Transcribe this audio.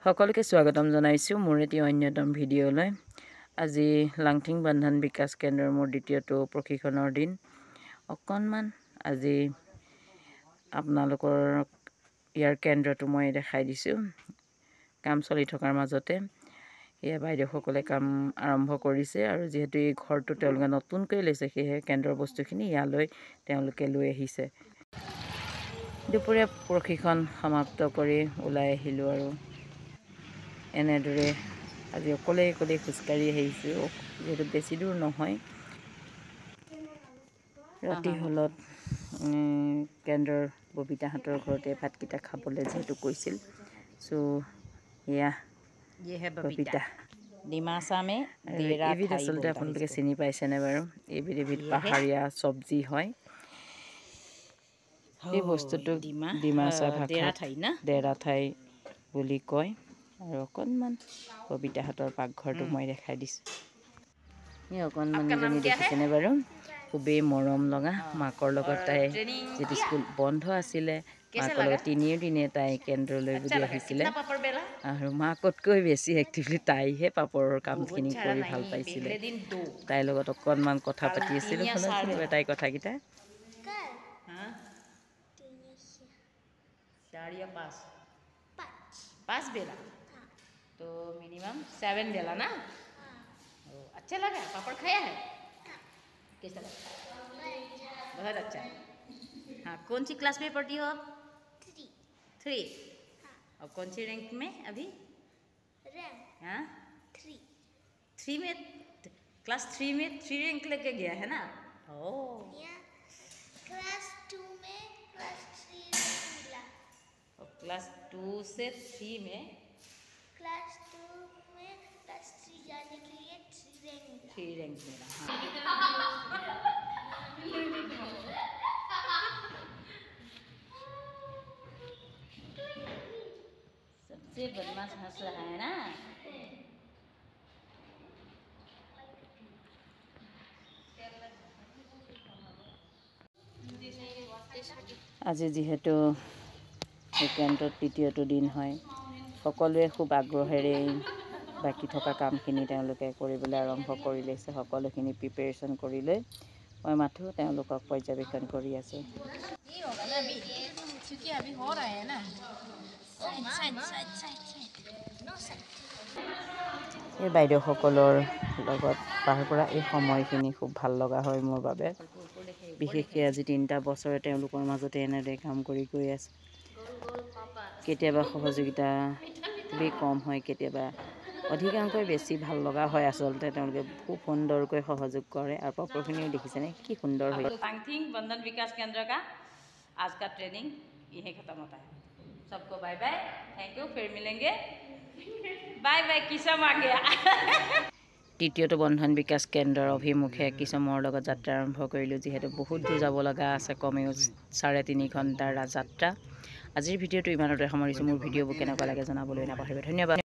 সকলোকে স্বাগতম জনাইছো মোৰ এটি অন্যতম ভিডিঅ'লৈ। আজি লাংথিং বন্ধন বিকাশ কেন্দ্ৰৰ মোৰ দ্বিতীয়টো প্ৰশিক্ষণৰ দিন। অকণমান আজি আপোনালোকৰ ইয়াৰ কেন্দ্ৰটো মই দেখাই দিছো। কাম চলি থকাৰ মাজতে এয়া বাইদেউসকলে কাম আৰম্ভ কৰিছে আৰু যেহেতু এই ঘৰটো তেওঁলোকে নতুনকৈ লৈছে সেয়ে কেন্দ্ৰৰ বস্তুখিনি ইয়ালৈ তেওঁলোকে লৈ আহিছে। দুপৰীয়া প্ৰশিক্ষণ সমাপ্ত কৰি ওলাই আহিলোঁ আৰু এনেদৰে আজি অকলে খোজকাঢ়ি আহিছোঁ, যিহেতু বেছি দূৰ নহয়। ৰাতি হলত কেন্দ্ৰৰ ববিতাহঁতৰ ঘৰতে ভাতকেইটা খাবলৈ যিহেতু কৈছিল, চ' এয়া ববিতা এইবিধ আচলতে আপোনালোকে চিনি পাইছেনে বাৰু? এইবিধ পাহাৰীয়া চব্জি হয়। এই বস্তুটোক ডিমাচা ভাষাত ডেৰা ঠাই বুলি কয়। আৰু অকণমান ববিতাহঁতৰ পাকঘৰটো মই দেখাই দিছোঁ। এই অকণমানিজনী দেখিছেনে বাৰু? খুবেই মৰম লগা। মাকৰ লগত তাই যিটো স্কুল বন্ধ আছিলে, মাকৰ লগত 3 দিনে তাই কেন্দ্ৰলৈ বুলি আহিছিলে আৰু মাকতকৈ বেছি একটিভলি তাইহে পাপৰৰ কামখিনি কৰি ভাল পাইছিলে। তাইৰ লগত অকণমান কথা পাতি আছিলোঁ, শুনিছিলোঁ তাইৰ কথাকেইটা। 4 या 5 बेला, तो मिनिमम 7 बेला ना। अच्छा लगा? पापड़ खाया है? कैसा लगा? बहुत अच्छा। हाँ, कौन सी क्लास में पढ़ती हो आप? 3। और कौन सी रैंक में अभी? हाँ, 3 में। क्लास 3 में 3 रैंक लेके गया है ना? ओह, क्लास 2 में क्लास 3 रैंक मिला। और क्लास 2 से 3 में क्लास 2 में क्लास 3 जाने के लिए 3 रैंक मिला। सबसे बदमाश हंस रहा है ना। আজি যিহেতু এই কেন্দ্ৰত তৃতীয়টো দিন হয়, সকলোৱে খুব আগ্ৰহেৰে বাকী থকা কামখিনি তেওঁলোকে কৰিবলৈ আৰম্ভ কৰি লৈছে। সকলোখিনি প্ৰিপেৰেশ্যন কৰি লৈ মই মাথো তেওঁলোকক পৰ্যবেক্ষণ কৰি আছোঁ। এই বাইদেউসকলৰ লগত পাৰ কৰা এই সময়খিনি খুব ভাল লগা হয় মোৰ বাবে। বিশেষকৈ আজি 3টা বছৰে তেওঁলোকৰ মাজতে এনেদৰে কাম কৰি গৈ আছোঁ। কেতিয়াবা সহযোগিতা খুবেই কম হয়, কেতিয়াবা অধিকাংশই বেছি ভাল লগা হয়। আচলতে তেওঁলোকে খুব সুন্দৰকৈ সহযোগ কৰে আৰু পাপৰখিনিও দেখিছেনে কি সুন্দৰ হয়। लांथिंग बंधन विकास केंद्र का आज का ट्रेनिंग यही खत्म होता है। सबको बाय बाय, थैंक यू, फिर मिलेंगे। बाय बाय, किसम आ गया। তৃতীয়টো বন্ধন বিকাশ কেন্দ্ৰৰ অভিমুখে কিচমৰ লগত যাত্ৰা আৰম্ভ কৰিলোঁ, যিহেতু বহুত দূৰ যাব লগা আছে, কমেও 3.5 ঘণ্টাৰ যাত্ৰা। আজিৰ ভিডিঅ'টো ইমানতে সামৰিছোঁ। মোৰ ভিডিঅ'বোৰ কেনেকুৱা লাগে জনাবলৈ নাপাহৰিব। ধন্যবাদ।